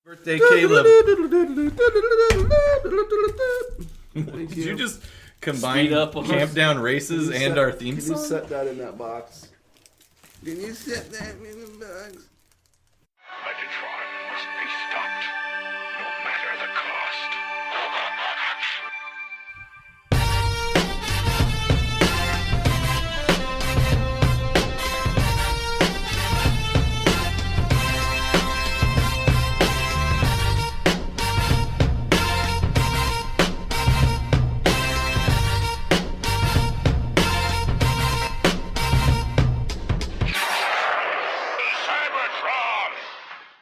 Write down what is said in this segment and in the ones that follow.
Birthday, Caleb. Did you just combine up Camp Down Races and our theme song? Can you set that in that box? Can you set that in the box? Megatron must be stopped, no matter the cost.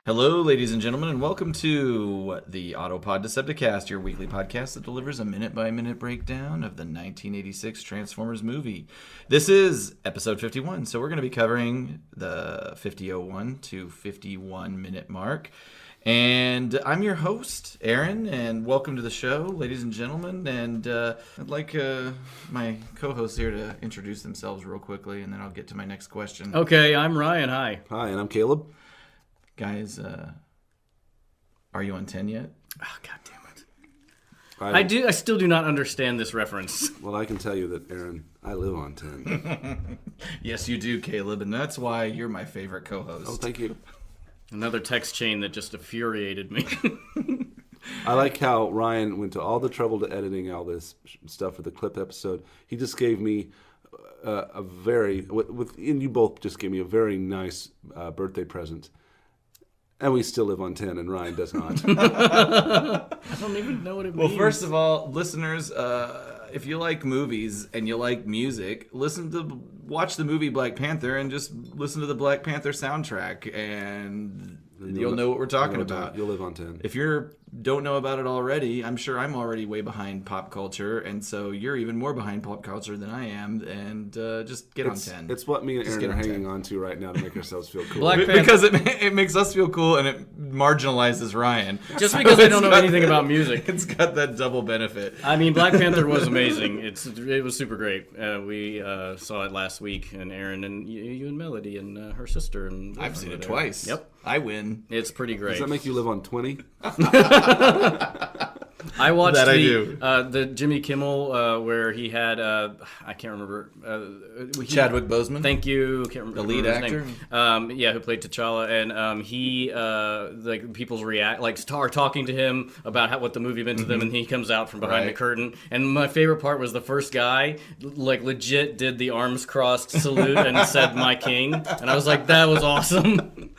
Hello, ladies and gentlemen, and welcome to the Autopod Decepticast, your weekly podcast that delivers a minute-by-minute breakdown of the 1986 Transformers movie. This is episode 51, so we're going to be covering the 50:01 to 51-minute mark. And I'm your host, Aron, and welcome to the show, ladies and gentlemen. And I'd like my co-hosts here to introduce themselves real quickly, and then I'll get to my next question. Okay, I'm Ryan. Hi. Hi, and I'm Caleb. Guys, are you on 10 yet? Oh, God damn it. I still do not understand this reference. Well, I can tell you that, Aaron, I live on 10. Yes, you do, Caleb, and that's why you're my favorite co-host. Oh, thank you. Another text chain that just infuriated me. I like how Ryan went to all the trouble to editing all this stuff for the clip episode. He just gave me and you both just gave me a very nice birthday present. And we still live on 10, and Ryan does not. I don't even know what it means. Well, first of all, listeners, if you like movies and you like music, watch the movie Black Panther and just listen to the Black Panther soundtrack, and you'll know what we're talking about. You'll live on 10. If you don't know about it already, I'm sure I'm already way behind pop culture, and so you're even more behind pop culture than I am, and just get on 10. It's what me and Aaron are hanging on to right now to make ourselves feel cool. Because it makes us feel cool, and it marginalizes Ryan. Just because I don't know anything about music. It's got that double benefit. I mean, Black Panther was amazing. It was super great. We saw it last week, and Aaron and you and Melody and her sister. And I've seen it twice. Yep. I win. It's pretty great. Does that make you live on 20? I watched that the Jimmy Kimmel where he had I can't remember Chadwick Boseman. Thank you. Can't remember the lead his actor. Name. Who played T'Challa, and he people's are talking to him about what the movie meant to them, and he comes out from behind the curtain. And my favorite part was the first guy legit did the arms crossed salute and said "My King," and I was like, that was awesome.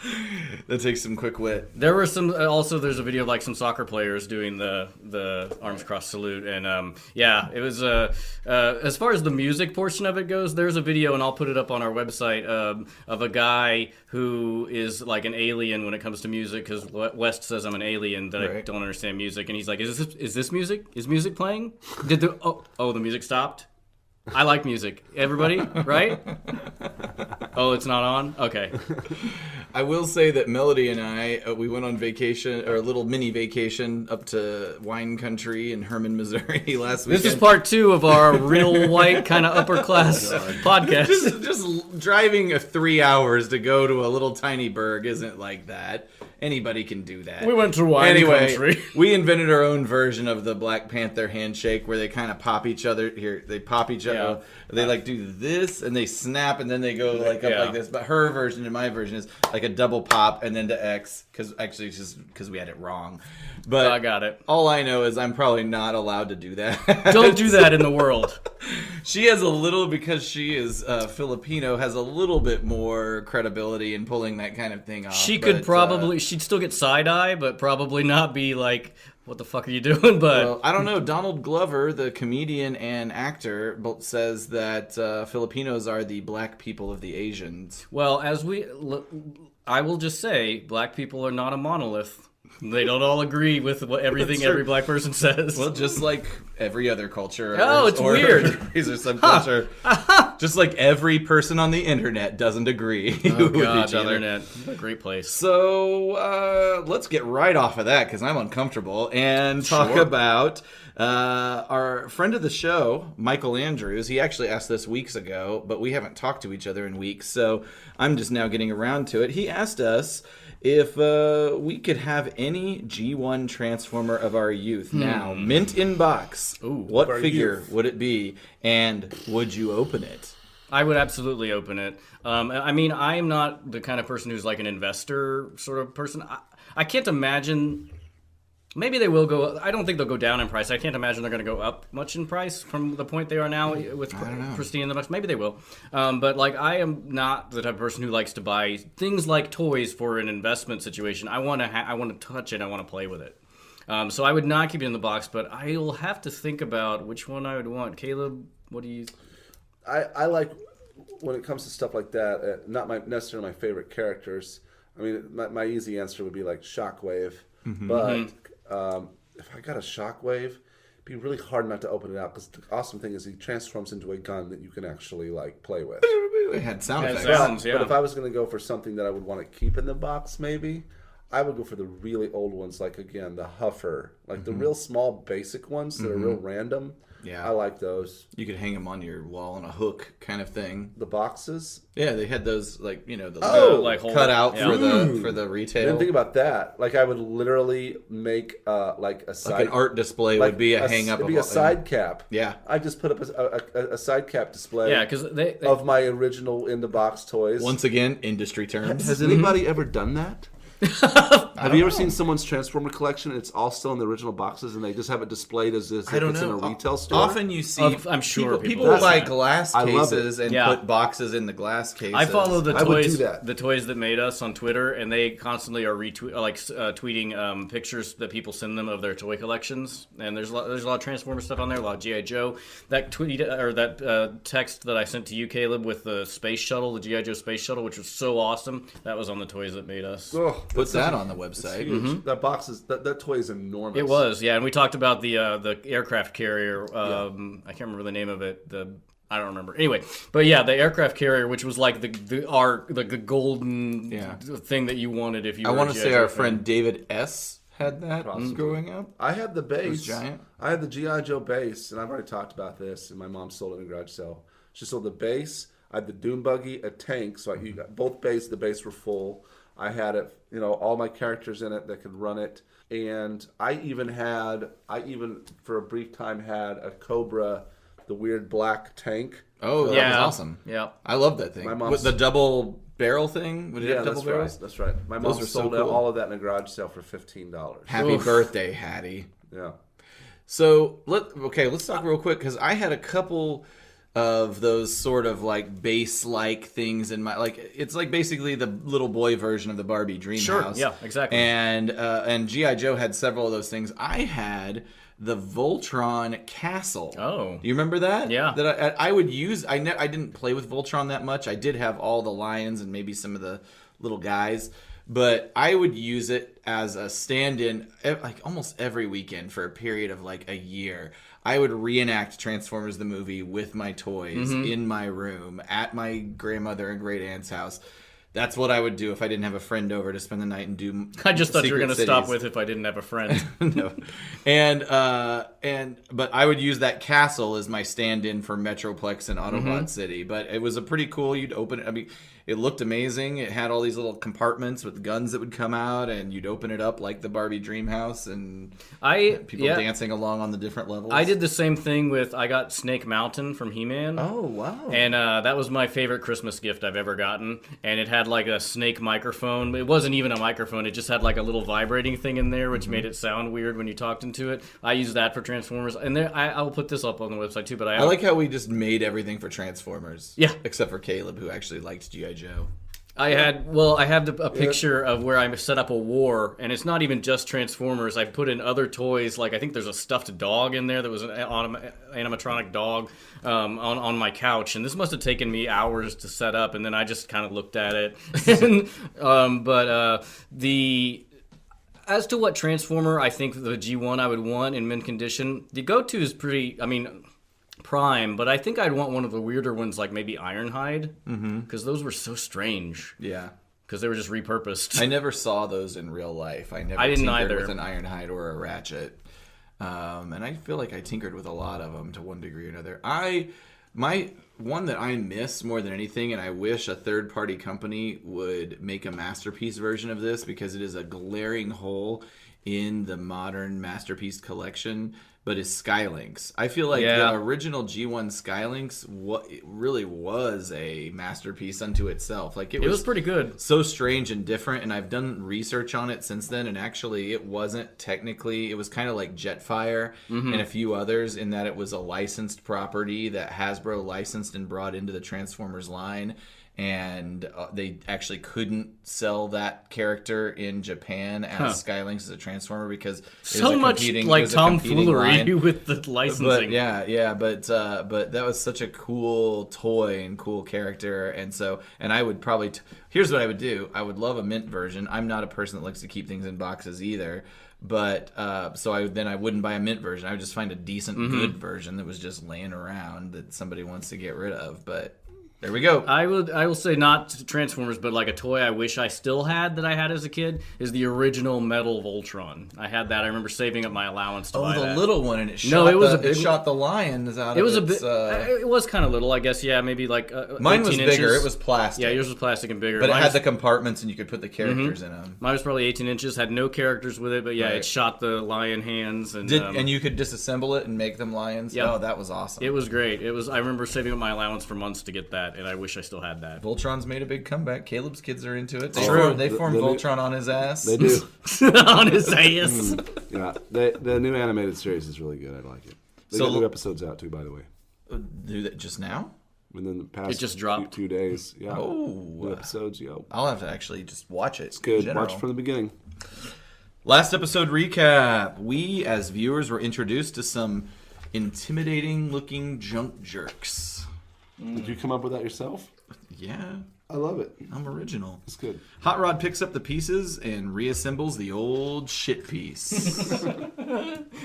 That takes some quick wit. There were some. Also, there's a video of some soccer players doing the arms crossed salute, and it was. As far as the music portion of it goes, there's a video, and I'll put it up on our website of a guy who is like an alien when it comes to music, because West says I'm an alien that I don't understand music, and he's like, "Is this music? Is music playing? Did the the music stopped? I like music. Everybody, right? Oh, it's not on? Okay." I will say that Melody and I, we went on vacation, or a little mini vacation, up to wine country in Herman, Missouri last weekend. This is part 2 of our real white kind of upper class podcast. Just driving 3 hours to go to a little tiny burg isn't like that. Anybody can do that. We went to wine country. We invented our own version of the Black Panther handshake, where they kind of pop each other. They pop each other. Yeah. They do this, and they snap, and then they go up like this. But her version and my version is like a double pop and then to X, because we had it wrong. But I got it. All I know is I'm probably not allowed to do that. Don't do that in the world. She has a little, because she is Filipino, has a little bit more credibility in pulling that kind of thing off. She'd still get side-eye, but probably not be like, what the fuck are you doing? But well, I don't know. Donald Glover, the comedian and actor, says that Filipinos are the black people of the Asians. Well, I will just say, black people are not a monolith. They don't all agree with everything every black person says. Well, just like every other culture. It's weird. Race or subculture. Just like every person on the internet doesn't agree Oh with God, each the other. internet. What a great place. So let's get right off of that because I'm uncomfortable and talk Sure. about our friend of the show, Michael Andrews. He actually asked this weeks ago, but we haven't talked to each other in weeks, so I'm just now getting around to it. He asked us if we could have any G1 Transformer of our youth now, mint in box. Ooh, what our figure youth. would it be, and would you open it? I would absolutely open it. I mean, I am not the kind of person who's like an investor sort of person. I can't imagine. Maybe they will go. I don't think they'll go down in price. I can't imagine they're going to go up much in price from the point they are now with Christine in the box. Maybe they will. But like, I am not the type of person who likes to buy things like toys for an investment situation. I want to. I want to touch it. I want to play with it. So I would not keep it in the box. But I'll have to think about which one I would want. Caleb, what do you? I like when it comes to stuff like that. Not necessarily my favorite characters. I mean, my easy answer would be like Shockwave, but if I got a Shockwave, it'd be really hard not to open it out because the awesome thing is he transforms into a gun that you can actually like play with. It had sound Has effects. sounds, yeah. But if I was going to go for something that I would want to keep in the box, maybe I would go for the really old ones, like again the Huffer, like the real small basic ones that are real random. Yeah. I like those. You could hang them on your wall on a hook kind of thing. The boxes. Yeah, they had those like the like hold cut it. out Yeah. for the I retail. didn't think about that. Like I would literally make like a side, like an art display like would be a hang up. It'd be a side cap. Yeah. I just put up a side cap display. Yeah, because they of my original in the box toys. Once again, industry terms. Has anybody ever done that? Have you ever seen someone's Transformer collection? And it's all still in the original boxes, and they just have it displayed as if I don't it's know. in a retail store. Often you see, I'm sure people people will do buy that. glass I love it. cases and Yeah. put boxes in the glass cases. I follow the I would toys, do that. the toys that made us on Twitter, and they constantly are tweeting pictures that people send them of their toy collections. And there's a lot of Transformer stuff on there, a lot of GI Joe. That tweet or that text that I sent to you, Caleb, with the space shuttle, the GI Joe space shuttle, which was so awesome. That was on the toys that made us. Ugh, Put that on the website. huge. That box is that toy is enormous. It was, yeah, and we talked about the aircraft carrier. I can't remember the name of it. I don't remember. Anyway, but yeah, the aircraft carrier, which was like the golden thing that you wanted if you. I were want a to G.I. say Joe our fan. friend David S. had that growing up. I had the base. giant. I had the GI Joe base, and I've already talked about this. And my mom sold it in a garage sale. She sold the base. I had the Dune buggy, a tank. So you got both base. The base were full. I had it. All my characters in it that could run it. And I even for a brief time had a Cobra, the weird black tank. Oh, that was Yeah. awesome. Yeah. I love that thing. My mom's- With the double barrel thing? Would it have double that's barrels? right. That's right. My Those mom are so sold cool. all of that in a garage sale for $15. Happy Oof. birthday, Hattie. Yeah. So let's talk real quick because I had a couple of those sort of like base-like things in my it's like basically the little boy version of the Barbie Dream Sure, House. yeah, exactly. And GI Joe had several of those things. I had the Voltron Castle. Oh. Do you remember that? Yeah. That I would use. I didn't play with Voltron that much. I did have all the lions and maybe some of the little guys. But I would use it as a stand-in like almost every weekend for a period of like a year. I would reenact Transformers the movie with my toys in my room at my grandmother and great aunt's house. That's what I would do if I didn't have a friend over to spend the night and do. I just thought you were Secret going to stop Cities. with if I didn't have a friend. No, but I would use that castle as my stand-in for Metroplex and Autobot City. But it was a pretty cool. You'd open it. I mean, it looked amazing. It had all these little compartments with guns that would come out, and you'd open it up like the Barbie Dream House, and people dancing along on the different levels. I did the same thing with. I got Snake Mountain from He-Man. Oh wow! And that was my favorite Christmas gift I've ever gotten. And it had like a snake microphone. It wasn't even a microphone. It just had like a little vibrating thing in there, which made it sound weird when you talked into it. I used that for Transformers. And there, I'll put this up on the website too. But I like how we just made everything for Transformers. Yeah. Except for Caleb, who actually liked G.I. Joe. I have a picture of where I set up a war, and it's not even just Transformers. I've put in other toys, like I think there's a stuffed dog in there that was an animatronic dog on my couch, and this must have taken me hours to set up, and then I just kind of looked at it. As to what Transformer I think the G1 I would want in mint condition, the go-to is pretty Prime, but I think I'd want one of the weirder ones, like maybe Ironhide, because those were so strange. Yeah. Because they were just repurposed. I never saw those in real life. I never didn't tinkered either. with an Ironhide or a Ratchet. And I feel like I tinkered with a lot of them to one degree or another. My one that I miss more than anything, and I wish a third-party company would make a Masterpiece version of this because it is a glaring hole in the modern Masterpiece collection, but is Skylinks. I feel like the original G1 Skylinks it really was a masterpiece unto itself. Like it was pretty good. So strange and different, and I've done research on it since then, and actually it wasn't technically, it was kind of like Jetfire and a few others in that it was a licensed property that Hasbro licensed and brought into the Transformers line. And they actually couldn't sell that character in Japan as Skylinks as a Transformer because it so was a much competing, like it was a competing tomfoolery line. with the licensing. But that was such a cool toy and cool character, and I would probably here's what I would do. I would love a mint version. I'm not a person that likes to keep things in boxes either. But I wouldn't buy a mint version. I would just find a decent, good version that was just laying around that somebody wants to get rid of. But there we go. I will say not Transformers, but like a toy I wish I still had that I had as a kid is the original metal Voltron. I had that. I remember saving up my allowance to buy that. Oh, the little one, and it shot the lions out of it. It was kind of little, I guess. Yeah, maybe like mine was 18 bigger. inches. It was plastic. Yeah, yours was plastic and bigger. But Mine it had was, the compartments, and you could put the characters in them. Mine was probably 18 inches. Had no characters with it, but yeah, Right. it shot the lion hands and And you could disassemble it and make them lions. Yeah. Oh, that was awesome. it was great. I remember saving up my allowance for months to get that, and I wish I still had that. Voltron's made a big comeback. Caleb's kids are into it. True. They formed The new- Voltron on his ass. They do. On his ass. Yeah, the new animated series is really good. I like it. They got new episodes out too, by the way. Do that just now? Within the past It just dropped. 2 days. Yeah. Oh. New episodes, yo. I'll have to actually just watch it. It's good. in general. Watch from the beginning. Last episode recap. We, as viewers, were introduced to some intimidating-looking junk jerks. Did you come up with that yourself? Yeah, I love it. I'm original. It's good. Hot Rod picks up the pieces and reassembles the old shit piece.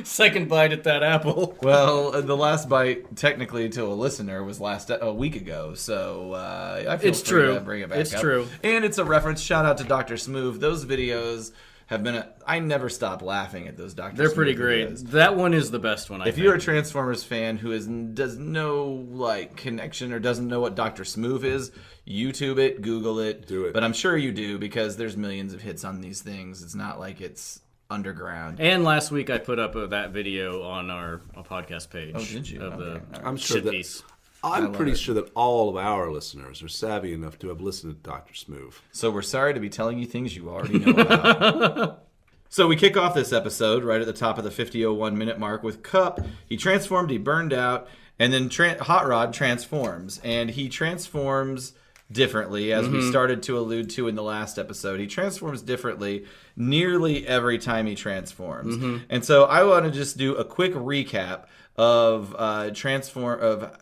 Second bite at that apple. Well, the last bite, technically, to a listener, was a week ago. So I feel It's free true. to bring it back It's up. true. And it's a reference. Shout out to Dr. Smooth. Those videos have been. I never stop laughing at those Dr. They're Smooth pretty great. videos. That one is the best one, I If think. you're a Transformers fan who does no connection or doesn't know what Dr. Smooth is, YouTube it, Google it. Do it. But I'm sure you do because there's millions of hits on these things. It's not like it's underground. And last week I put up that video on our podcast page. Oh, did you? Of Okay. the I'm sure shit that piece. I'm pretty sure that all of our listeners are savvy enough to have listened to Dr. Smooth. So we're sorry to be telling you things you already know about. So we kick off this episode right at the top of the 50:01 minute mark with Cup. He transformed, he burned out, and then Hot Rod transforms. And he transforms differently, as we started to allude to in the last episode. He transforms differently nearly every time he transforms. And so I want to just do a quick recap of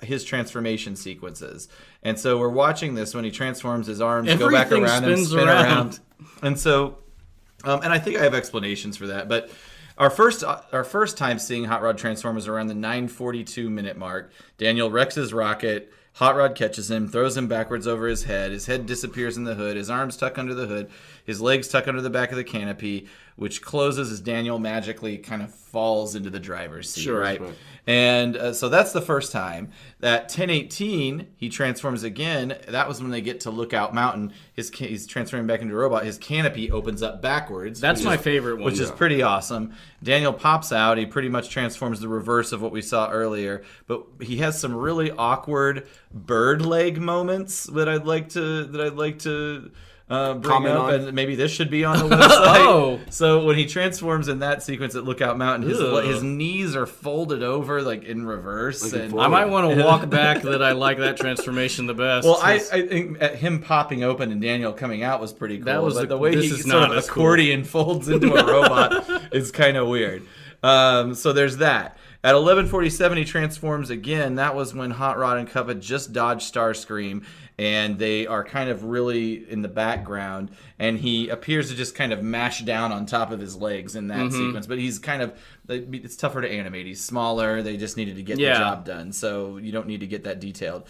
his transformation sequences. And so we're watching this when he transforms, his arms go back Everything around and spins spin around. around. And so and I think I have explanations for that, but our first time seeing Hot Rod transform was around the 9:42 minute mark. Daniel wrecks his rocket. Hot Rod catches him, throws him backwards over his head. His head disappears in the hood. His arms tuck under the hood. His legs tuck under the back of the canopy, which closes as Daniel magically kind of falls into the driver's seat. Sure, right? right. And so that's the first time. That 10:18, he transforms again. That was when they get to Lookout Mountain. He's transforming back into a robot. His canopy opens up backwards. That's my favorite one. Which is pretty awesome. Daniel pops out. He pretty much transforms the reverse of what we saw earlier. But he has some really awkward bird leg moments that I'd like to bring Comment up, on. and maybe this should be on the website. Oh. So when he transforms in that sequence at Lookout Mountain, Ugh. his knees are folded over like in reverse. Like in And forward. I might want to walk back that I like that transformation the best. well, I think him popping open and Daniel coming out was pretty cool. That was but the- the way this he is sort not of as cool. accordion folds into a robot is kind of weird. So there's that. At 11:47, he transforms again. That was when Hot Rod and Cup had just dodged Starscream, and they are kind of really in the background. And he appears to just kind of mash down on top of his legs in that sequence. But he's kind of, it's tougher to animate. He's smaller. They just needed to get the job done. So you don't need to get that detailed.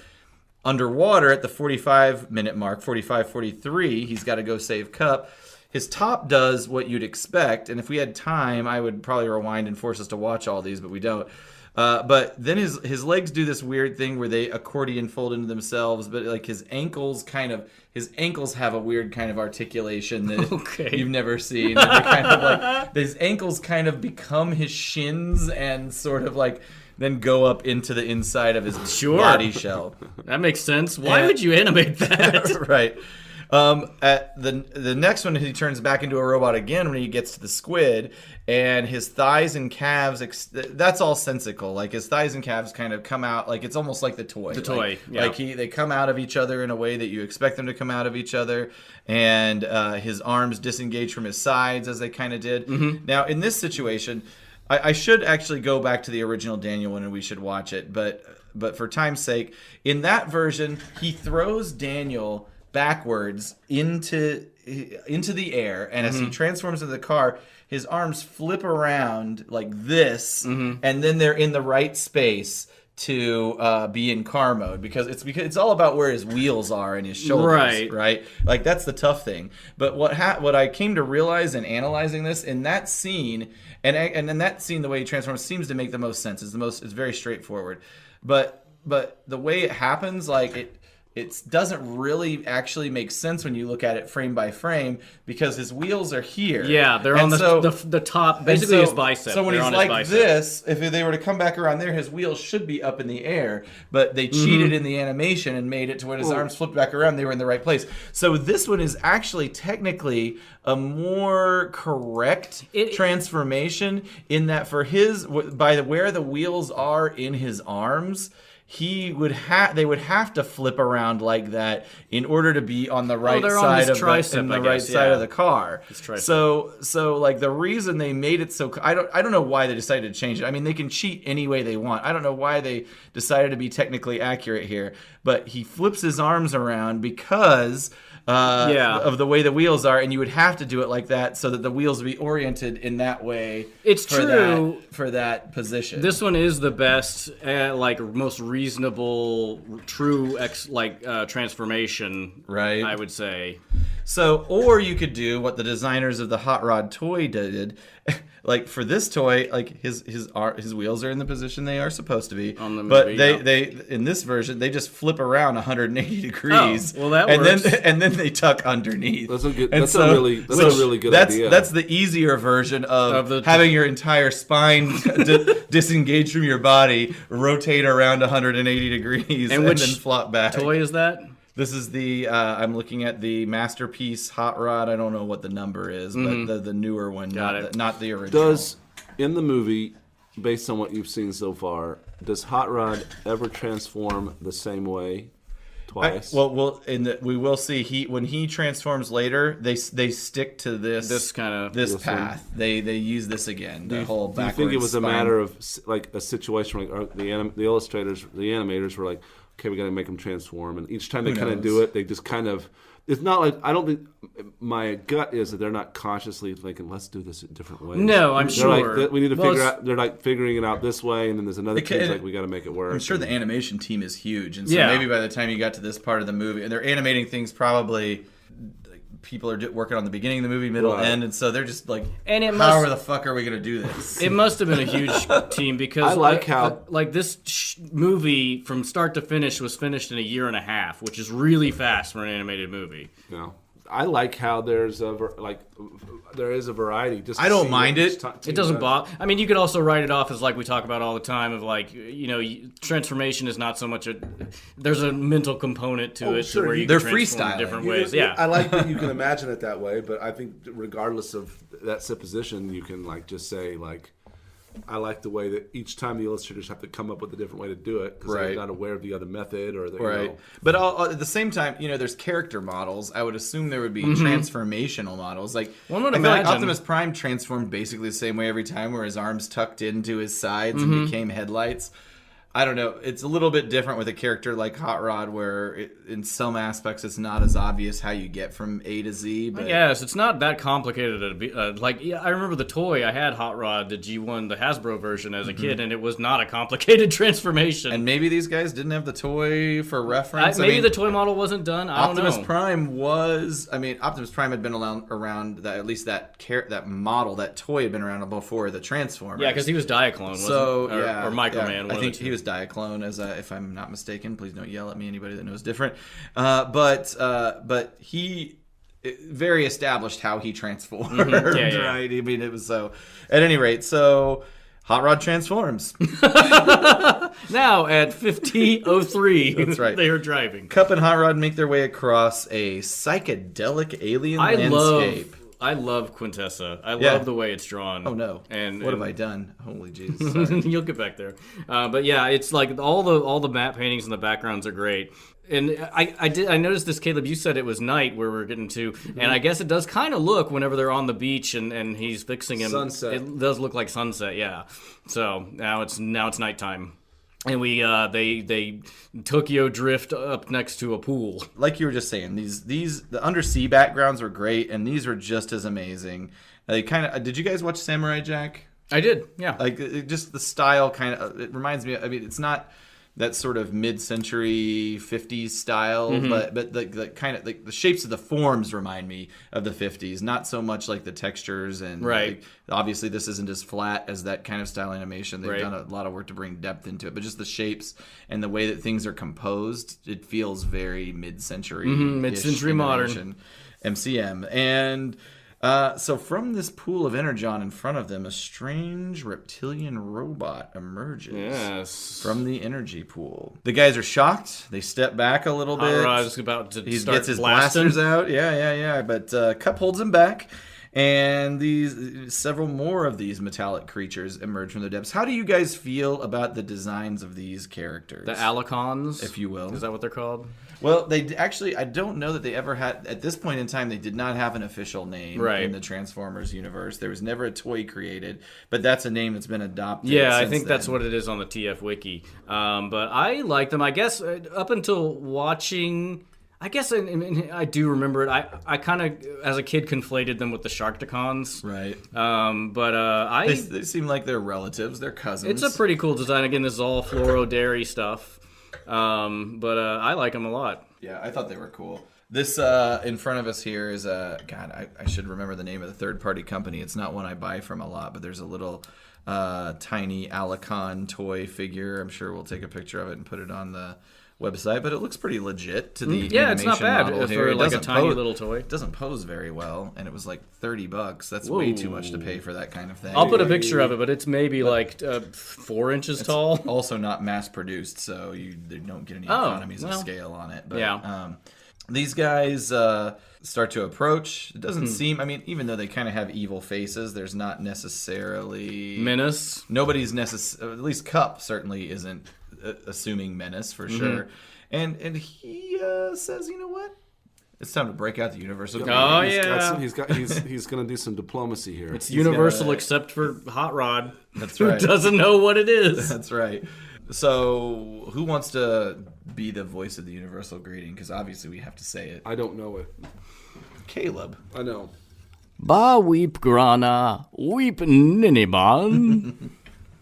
Underwater at the 45-minute mark, 45:43, he's got to go save Cup. His top does what you'd expect, and if we had time, I would probably rewind and force us to watch all these, but we don't. But then his legs do this weird thing where they accordion fold into themselves, but like his ankles have a weird kind of articulation that you've never seen. And they kind of like his ankles kind of become his shins and sort of like then go up into the inside of his body shell. That makes sense. Why would you animate that? Right. At the next one, he turns back into a robot again when he gets to the squid, and his thighs and calves, that's all sensical. Like, his thighs and calves kind of come out, like, it's almost like the toy. They come out of each other in a way that you expect them to come out of each other, and his arms disengage from his sides, as they kind of did. Now, in this situation, I should actually go back to the original Daniel one, and we should watch it, but for time's sake, in that version, he throws Daniel backwards into the air, and as he transforms into the car, his arms flip around like this, and then they're in the right space to be in car mode, because it's all about where his wheels are and his shoulders, right? Like, that's the tough thing. But what I came to realize in analyzing this, in that scene, and in that scene, the way he transforms seems to make the most sense. It's very straightforward, but the way it happens, like it doesn't really actually make sense when you look at it frame by frame, because his wheels are here. Yeah, they're on the top, basically his bicep. So when he's like this, if they were to come back around there, his wheels should be up in the air. But they cheated in the animation and made it to when his arms flipped back around, they were in the right place. So this one is actually technically a more correct transformation, in that for his, by where the wheels are in his arms, they would have to flip around like that in order to be on the right side of the car. So like, the reason they made it so, I don't know why they decided to change it. I mean, they can cheat any way they want. I don't know why they decided to be technically accurate here, but he flips his arms around because of the way the wheels are, and you would have to do it like that so that the wheels would be oriented in that way. It's true for that position. This one is the best, most reasonable, true transformation. Right, I would say. So, or you could do what the designers of the Hot Rod toy did. Like, for this toy, like his wheels are in the position they are supposed to be. On the movie, but they in this version, they just flip around 180 degrees. Oh, well, that works. And then they tuck underneath. That's a really good idea. That's the easier version of having your entire spine disengage from your body, rotate around 180 degrees, and then flop back. Toy is that? This is the, I'm looking at the Masterpiece Hot Rod. I don't know what the number is, but the newer one, not the original. In the movie, based on what you've seen so far, does Hot Rod ever transform the same way twice? We will see. When he transforms later, they stick to this path. They use this again. The whole backwards. Do you think it was a matter of like a situation where the illustrators, the animators were like, okay, we got to make them transform, and each time they kind of do it, they just kind of. It's not like, I don't think, my gut is that they're not consciously thinking, let's do this a different way. No, I'm sure. Like, we need to figure out. They're like figuring it out this way, and then there's another team's like, we got to make it work. I'm sure the animation team is huge, and so maybe by the time you got to this part of the movie, and they're animating things probably. People are working on the beginning of the movie, middle, end, and so they're just like, how the fuck are we going to do this? It must have been a huge team, because I like how this movie from start to finish was finished in a year and a half, which is really fast for an animated movie. Yeah. I like how there is a variety. Just I don't mind it. It doesn't bother. I mean, you could also write it off as, like we talk about all the time, of like, transformation is not so much there's a mental component to it, sure. where you they're can transform in different ways. I like that you can imagine it that way, but I think regardless of that supposition, you can like just say like, I like the way that each time the illustrators have to come up with a different way to do it because they're not aware of the other method or right. But at the same time, there's character models. I would assume there would be transformational models. Like one would I feel like imagine. Optimus Prime transformed basically the same way every time, where his arms tucked into his sides and became headlights. I don't know. It's a little bit different with a character like Hot Rod, where in some aspects it's not as obvious how you get from A to Z. But yes, it's not that complicated. To be, I remember the toy. I had Hot Rod, the G1, the Hasbro version as a kid, and it was not a complicated transformation. And maybe these guys didn't have the toy for reference. Maybe the toy model wasn't done. I don't know. Optimus Prime was. I mean, Optimus Prime had been around that, at least that model, that toy had been around before the Transformers. Yeah, because he was Diaclone, wasn't he? Or Microman. Yeah. I think he was Diaclone, if I'm not mistaken. Please don't yell at me, anybody that knows different. But he very established how he transformed. Yeah. Right? I mean, it was so. At any rate, so Hot Rod transforms. Now at 50:03, that's right. They are driving. Cup and Hot Rod make their way across a psychedelic alien landscape. I love Quintessa. I love the way it's drawn. Oh no! And what have I done? Holy jeez! You'll get back there. But yeah, it's like all the matte paintings and the backgrounds are great. And I noticed this, Caleb. You said it was night where we're getting to, and I guess it does kind of look whenever they're on the beach and he's fixing him. Sunset. It does look like sunset. Yeah. So now it's nighttime. And they Tokyo drift up next to a pool. Like you were just saying, the undersea backgrounds were great, and these were just as amazing. They kind of did you guys watch Samurai Jack? I did, yeah. Like just the style kind of it reminds me. I mean, it's not that sort of mid-century 50s style, but the kind of the shapes of the forms remind me of the 50s. Not so much like the textures and right. Obviously, this isn't as flat as that kind of style animation. They've right. done a lot of work to bring depth into it, but just the shapes and the way that things are composed, it feels very mid-century, mid-century modern MCM. And so from this pool of energon in front of them, a strange reptilian robot emerges from the energy pool. The guys are shocked. They step back a little bit. Rod's about to start gets his blasting. blasters out. Yeah. But Cup holds him back. And several more of these metallic creatures emerge from the depths. How do you guys feel about the designs of these characters? The Allicons, if you will. Is that what they're called? Well, they actually, I don't know that they ever had, at this point in time, they did not have an official name in the Transformers universe. There was never a toy created, but that's a name that's been adopted. Yeah, I think that's what it is on the TF Wiki. But I like them. I guess up until watching... I guess I do remember it. I kind of, as a kid, conflated them with the Sharkticons. Right. But they seem like they're relatives. They're cousins. It's a pretty cool design. Again, this is all fluoro dairy stuff. But I like them a lot. Yeah, I thought they were cool. This in front of us here is God, I should remember the name of the third-party company. It's not one I buy from a lot, but there's a little tiny Allicon toy figure. I'm sure we'll take a picture of it and put it on the website, but it looks pretty legit to the animation it's not bad model for here. like a tiny little toy. It doesn't pose very well, and it was like $30. That's way too much to pay for that kind of thing. I'll put a picture of it, but it's maybe like 4 inches tall. Also not mass produced, so they don't get any economies of scale on it. But, these guys start to approach. It doesn't seem, I mean, even though they kind of have evil faces, there's not necessarily menace. Nobody's at least Cup certainly isn't assuming menace for sure. And he says, you know what? It's time to break out the universal. Oh he's going to do some diplomacy here. It's universal except for Hot Rod. That's right. Who doesn't know what it is? That's right. So, who wants to be the voice of the universal greeting? Because obviously we have to say it. I don't know it. Caleb. I know. Bah-weep-Graaaaagnah, weep Niniban.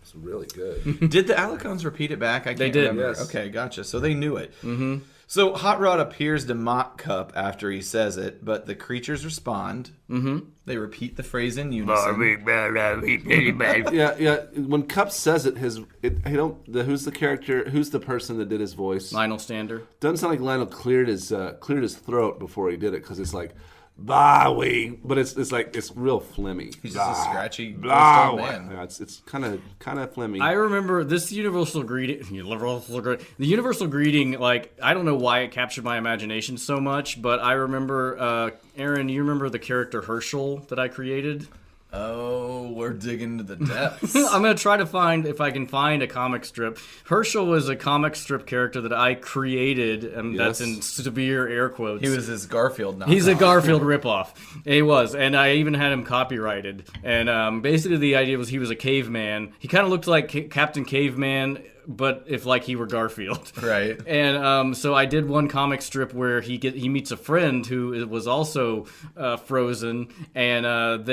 It's really good. Did the Allicons repeat it back? I can't remember. Yes. Okay, gotcha. So they knew it. Mm-hmm. So Hot Rod appears to mock Cup after he says it, but the creatures respond. Mm-hmm. They repeat the phrase in unison. Yeah. When Cup says it, who's the character? Who's the person that did his voice? Lionel Stander. Doesn't sound like Lionel cleared his throat before he did it because it's like. Bah-weep, but it's like it's real flimmy. He's just a scratchy blah, man. Yeah, it's kind of flimmy. I remember this universal greeting. The universal greeting, like I don't know why it captured my imagination so much, but I remember Aaron. You remember the character Herschel that I created? Oh, we're digging to the depths. I'm going to try to find, if I can find a comic strip. Herschel was a comic strip character that I created, and that's in severe air quotes. He was his Garfield knockoff. He's a Garfield ripoff. He was, and I even had him copyrighted. And basically the idea was he was a caveman. He kind of looked like Captain Caveman, but if like he were Garfield. Right. And so I did one comic strip where he meets a friend who was also frozen, and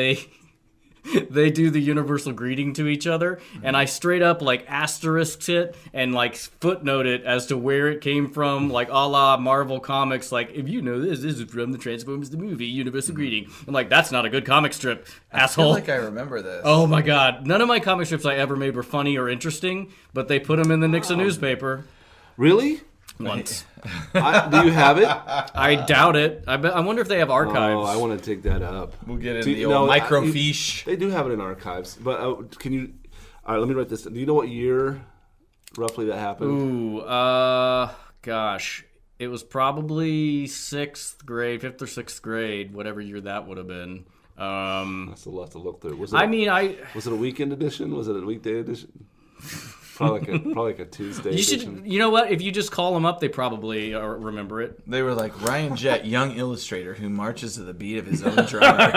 they do the universal greeting to each other, and I straight up like asterisked it and like footnote it as to where it came from, like a la Marvel Comics. Like, if you know this is from the Transformers the movie Universal Greeting. I'm like, that's not a good comic strip, asshole. I feel like I remember this. Oh my god, none of my comic strips I ever made were funny or interesting, but they put them in the Nixon newspaper Really? once. Do you have it? I doubt it. I wonder if they have archives. Oh, I want to take that up. We'll get in Do- the old no, microfiche. They do have it in archives, but can you? All right, let me write this. Do you know what year, roughly, that happened? Ooh, gosh. It was probably 5th or 6th grade, whatever year that would have been. That's a lot to look through. Was it a weekend edition? Was it a weekday edition? Probably like a Tuesday edition. You know what? If you just call them up, they probably remember it. They were like Ryan Jett, young illustrator who marches to the beat of his own drummer.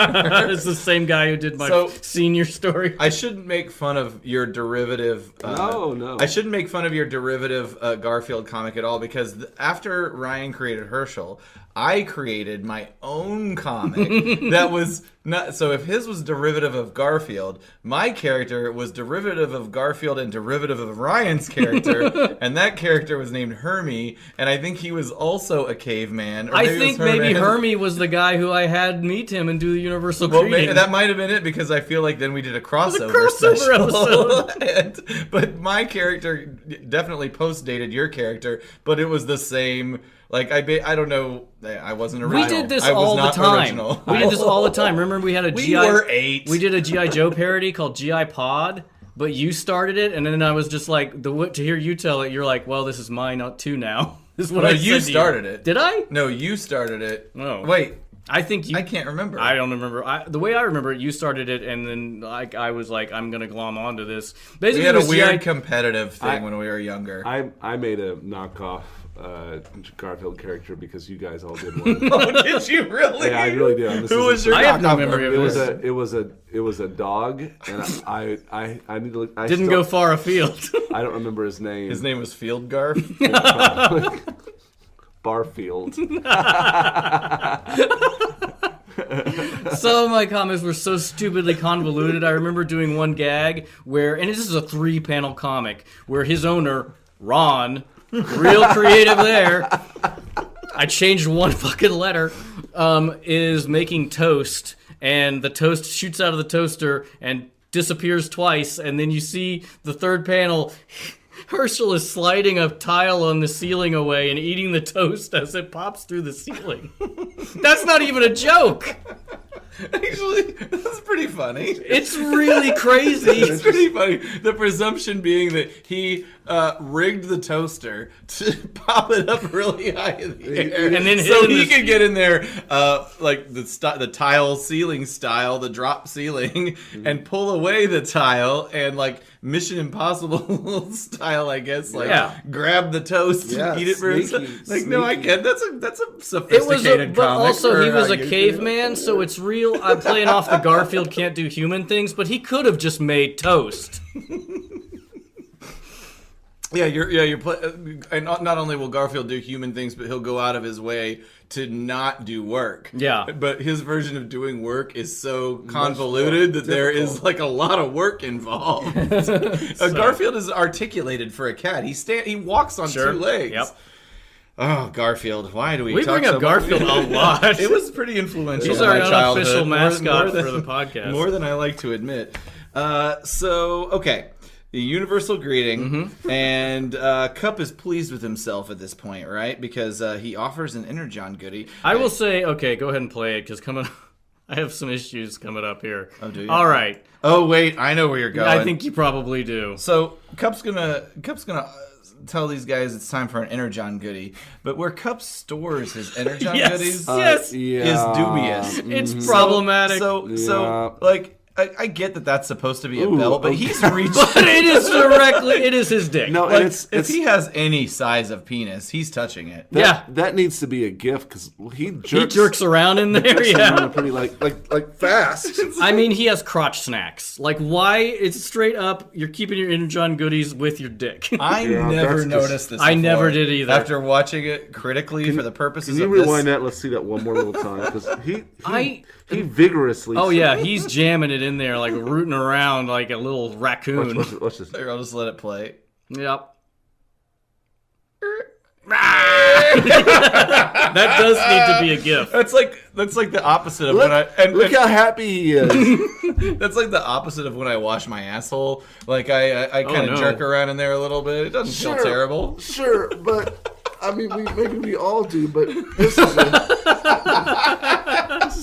It's the same guy who did my senior story. I shouldn't make fun of your derivative. No. I shouldn't make fun of your derivative Garfield comic at all, because after Ryan created Herschel, I created my own comic that was not. So if his was derivative of Garfield, my character was derivative of Garfield and derivative of Ryan's character, and that character was named Hermie, and I think he was also a caveman. Or I maybe think it was maybe Herman. Hermie was the guy who I had meet him and do the universal Well, greeting. that might have been it, because I feel like then we did a crossover, crossover special. But my character definitely post-dated your character, but it was the same. Like, I don't know. I wasn't original. We did this I was all the not time. original. We did this all the time. Remember, we had a We were 8. We did a G.I. Joe parody called G.I. Pod, but you started it, and then I was just like, to hear you tell it, you're like, well, this is mine too now. This is what I said you to started it. Did I? No, you started it. Oh. Wait. I think you. I can't remember. I don't remember. The way I remember it, you started it, and then I was like, I'm gonna glom onto this. Basically, We had it a was weird G.I. competitive thing when we were younger. I made a knockoff Garfield character because you guys all did one. Oh, did you really? Yeah, I really did. Who was your I have no knockoff? memory of this. It was a dog, and I need to look. Didn't go far afield. I don't remember his name. His name was Field Garf. Barfield. Some of my comics were so stupidly convoluted. I remember doing one gag where, and this is a 3-panel comic, where his owner, Ron, real creative there, I changed one fucking letter, is making toast, and the toast shoots out of the toaster and disappears twice, and then you see the 3rd panel, Herschel is sliding a tile on the ceiling away and eating the toast as it pops through the ceiling. That's not even a joke. Actually, that's pretty funny. It's really crazy. It's pretty funny. The presumption being that he rigged the toaster to pop it up really high in the air, And then so hit he in could get in there, like the tile ceiling style, the drop ceiling, and pull away the tile, and like Mission Impossible style, I guess, like grab the toast and eat it for himself. Like, no, I get that's a sophisticated but comic. also he for, was a YouTube. caveman, so it's real. I'm playing off the Garfield can't do human things, but he could have just made toast. And not only will Garfield do human things, but he'll go out of his way to not do work. Yeah. But his version of doing work is so convoluted that there is like a lot of work involved. Garfield is articulated for a cat. He walks on 2 legs. Yep. Oh, Garfield! Why do we talk bring so up Garfield much? a lot. It was pretty influential. He's in our my childhood. unofficial More mascot than- for the podcast. More than I like to admit. Okay. The universal greeting, and Cup is pleased with himself at this point, right? Because he offers an Energon goodie. I will say, okay, go ahead and play it, because I have some issues coming up here. Oh, do you? All right. Oh, wait, I know where you're going. I think you probably do. So Cup's gonna tell these guys it's time for an Energon goodie, but where Cup stores his Energon Yes, goodies yes. is dubious. It's problematic. So like, I get that that's supposed to be a belt, but he's reaching. But it is his dick. No, Like, and if he has any size of penis, he's touching it. that needs to be a gift because he jerks around in there, yeah. pretty like fast. I mean, he has crotch snacks. Like, why? It's straight up, you're keeping your Energon goodies with your dick. I Yeah, never that's noticed just- this. I before. never did either. After watching it critically for the purposes Can you of this. rewind that? Let's see that one more little time because I- he vigorously. Oh, yeah, he's jamming it in there, like rooting around like a little raccoon. Watch this. Here, I'll just let it play. Yep. That does need to be a gift. That's like the opposite of when I Look how happy he is. that's like the opposite of when I wash my asshole. Like I kind of no. jerk around in there a little bit. It doesn't feel terrible. Sure, but I mean, maybe we all do, but this is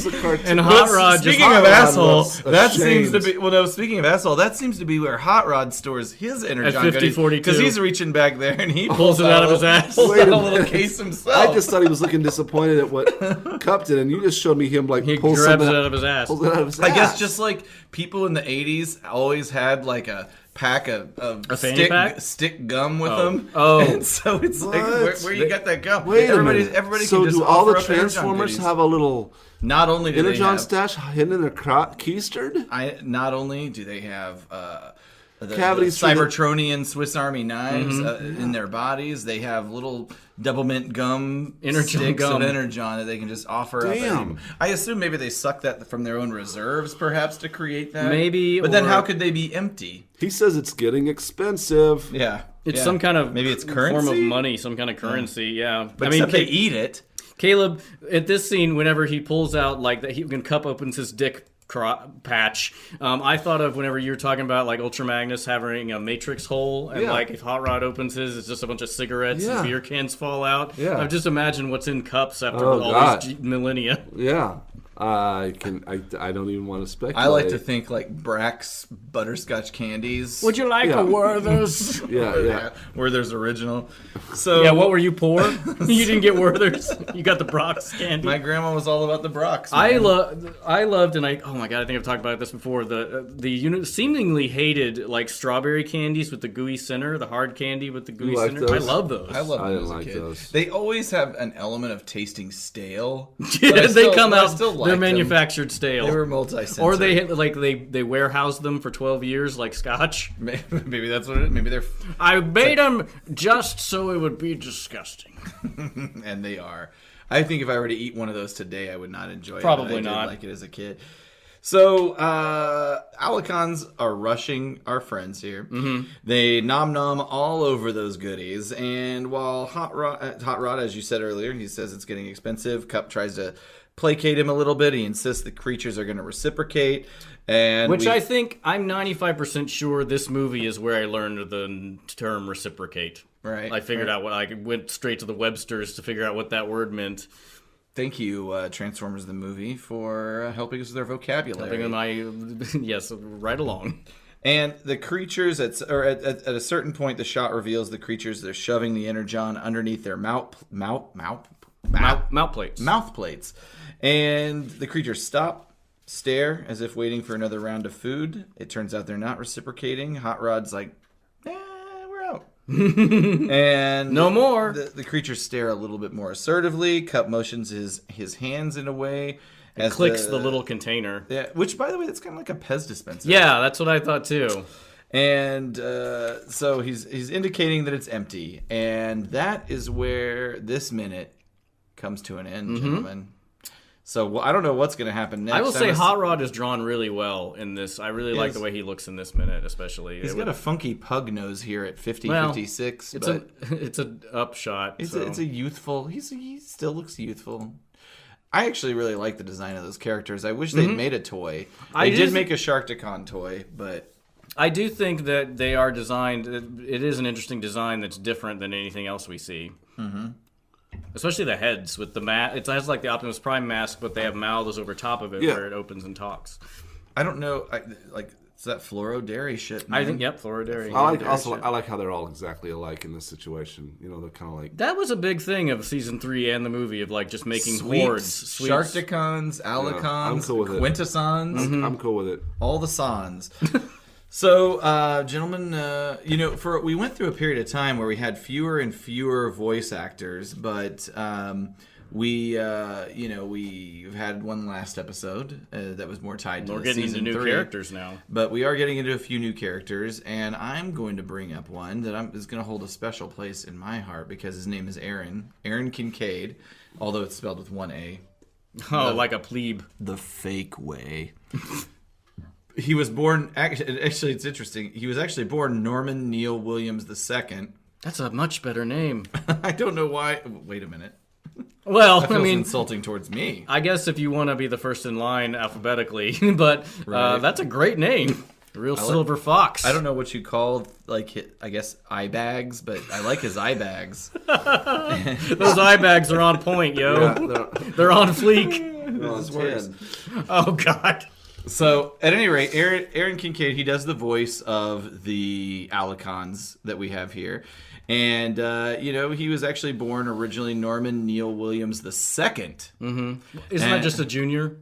a cartoon. And Hot Rod Speaking just... of Rod asshole, looks that ashamed. seems to be speaking of asshole, that seems to be where Hot Rod stores his Energon At 50-42. because he's reaching back there and he Pulls it out of his ass. Pulls Wait out a a little minute. case himself. I just thought he was looking disappointed at what Cup did, and you just showed me him like He pull grabs something it out of his ass. pulls it out of his I guess ass. just like people in the 80s always had like a pack of fanny pack? stick gum with Oh. them. Oh. And so it's like, What? where you got that gum? Wait a everybody minute. can So just do all the offer up Energon Transformers goodies. have a little Not only do they Energon have, stash hidden in their keistered? not only do they have the Cavities for the- Cybertronian Swiss Army knives in their bodies, they have little double mint gum Energon sticks gum. of Energon that they can just offer Damn. up. I assume maybe they suck that from their own reserves, perhaps, to create that. Maybe, but then or- how could they be empty? He says it's getting expensive. Yeah, It's yeah. some kind of maybe it's form currency of money, some kind of currency. Yeah, But except they eat it. Caleb, at this scene, whenever he pulls out, like, when Cup opens his dick patch, I thought of whenever you were talking about, like, Ultra Magnus having a matrix hole, and, Yeah. like, if Hot Rod opens his, it's just a bunch of cigarettes Yeah. and beer cans fall out. Yeah. I've just imagined what's in Cups after Oh, all God. these millennia. Yeah. I don't even want to speculate. I like to think like Brack's butterscotch candies. Would you like Yeah. a Werther's? Yeah. Werther's original. So Yeah, what were you, poor? You didn't get Werther's? You got the Brock's candy? my grandma was all about the Brocks. I man. loved, and oh my god, I think I've talked about this before. The unit seemingly hated like strawberry candies with the gooey center, the hard candy with the gooey like center. I those? love those. I love I them didn't as a like kid. those. They always have an element of tasting stale. Yeah, but I they still- come but I out. still They're liked them. manufactured stale. They were multi-sensory. or they warehouse them for 12 years like Scotch. Maybe that's what it is. Maybe they're I made them just so it would be disgusting. and they are. I think if I were to eat one of those today, I would not enjoy it. Probably but I did not. like it as a kid. So, Allicons are rushing our friends here. Mm-hmm. They nom all over those goodies. And while Hot Rod, as you said earlier, he says it's getting expensive. Cup tries to placate him a little bit. He insists the creatures are going to reciprocate. And Which I think, I'm 95% sure this movie is where I learned the term reciprocate. Right. I figured out what I went straight to the Webster's to figure out what that word meant. Thank you, Transformers the movie, for helping us with our vocabulary. Yes, right along. And the creatures, at a certain point, the shot reveals the creatures. They're shoving the Energon underneath their mouth plates. And the creatures stop, stare, as if waiting for another round of food. It turns out they're not reciprocating. Hot Rod's like, we're out. And No more. The creatures stare a little bit more assertively. Cup motions his hands in a way. And clicks the little container. Yeah, which, by the way, that's kind of like a Pez dispenser. Yeah, that's what I thought too. And so he's indicating that it's empty. And that is where this minute comes to an end, gentlemen. So I don't know what's going to happen next. I will say Hot Rod is drawn really well in this. I really like the way he looks in this minute, especially. He's got a funky pug nose here at 50, Well, 56. It's But it's an upshot. it's so. a youthful. He still looks youthful. I actually really like the design of those characters. I wish they'd made a toy. They did make a Sharkticon toy, but I do think that they are designed. It is an interesting design that's different than anything else we see. Mm-hmm. Especially the heads with the mask. It has like the Optimus Prime mask, but they have mouths over top of it where it opens and talks. I don't know. It's that fluoro dairy shit. I Man. think, yep, Flora Dairy. I like how they're all exactly alike in this situation. You know, they're kind of like That was a big thing of season 3 and the movie of like just making hordes. Sweeps. Sharkticons, Allicons, I'm cool with it. Quintessons, I'm cool with it. all the sans. So, gentlemen, we went through a period of time where we had fewer and fewer voice actors, but we've had one last episode that was more tied to We're getting into season new 3. characters now. But we are getting into a few new characters, and I'm going to bring up one that is going to hold a special place in my heart because his name is Aron Kincade, although it's spelled with one A. Oh, like a plebe. The fake way. He was born, actually, it's interesting. He was actually born Norman Neil Williams II. That's a much better name. I don't know why. Wait a minute. Well, That I feels mean, insulting towards me. I guess if you want to be the first in line alphabetically, but Right. that's a great name. Real silver fox. I don't know what you call, I guess, eye bags, but I like his eye bags. Those eye bags are on point, yo. Yeah, They're on fleek. they're on This works. 10. Oh, God. So, at any rate, Aron Kincade, he does the voice of the Allicons that we have here. And, he was actually born originally Norman Neil Williams II. Isn't that just a junior?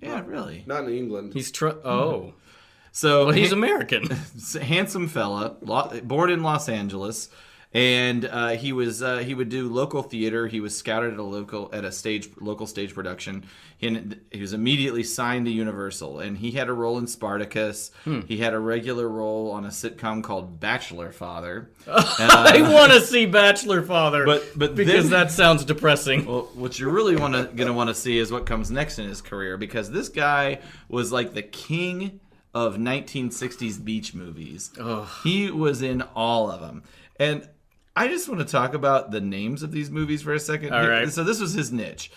Yeah, really. Not in England. He's oh. So Well, he's American. handsome fella, born in Los Angeles, and he would do local theater. He was scouted at a local stage production. He was immediately signed to Universal, and he had a role in Spartacus. He had a regular role on a sitcom called Bachelor Father. I want to see Bachelor Father, but because then- that sounds depressing. Well, what you're really gonna want to see is what comes next in his career, because this guy was like the king of 1960s beach movies. He was in all of them. And I just want to talk about the names of these movies for a second. All right. So this was his niche.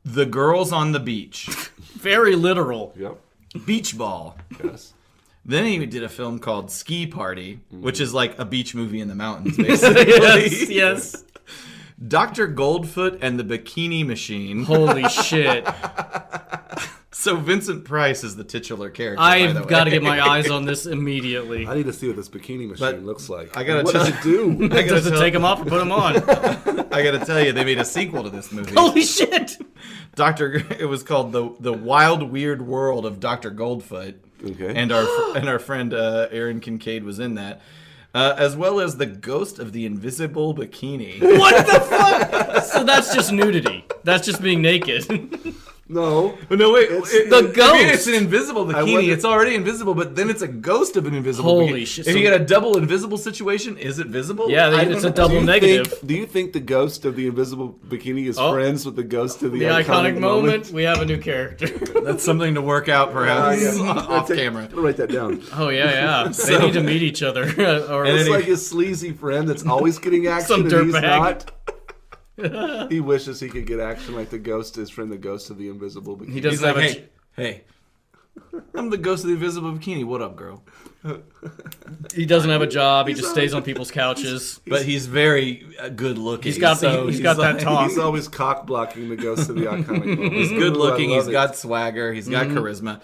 The Girls on the Beach. Very literal. Yep. Beach Ball. Yes. Then he did a film called Ski Party, which is like a beach movie in the mountains, basically. Yes. Dr. Goldfoot and the Bikini Machine. Holy shit. So Vincent Price is the titular character. by the I've got to way. get my eyes on this immediately. I need to see what this bikini machine But looks like. I gotta What does it do? Does it take them off or put them on? I gotta tell you, they made a sequel to this movie. Holy shit. It was called the Wild Weird World of Dr. Goldfoot. Okay. And our friend Aron Kincade was in that. As well as the Ghost of the Invisible Bikini. What the fuck? So that's just nudity. That's just being naked. No. No, wait. the ghost. I mean, it's an invisible bikini. wonder- It's already invisible, but then it's a ghost of an invisible bikini. Holy shit. If you get a double invisible situation, is it visible? Yeah, I don't it's a know. double negative. Do you think the ghost of the invisible bikini is Oh. friends with the ghost of the The iconic moment, we have a new character. That's something to work out, perhaps, Yeah. off camera. I'm gonna write that down. Oh, yeah. They need to meet each other. Or And It's then like his sleazy friend that's always getting action Some and he's dirtbag. not. He wishes he could get action like the ghost, his friend, the ghost of the invisible bikini. he doesn't He's like, have a hey, I'm the ghost of the invisible bikini. What up, girl? he doesn't have a job. He just stays on people's couches. But he's very good looking. He's got that talk. He's always cock blocking the ghost of the iconic moment. He's good looking. Ooh, I He's love got it. swagger. He's got charisma.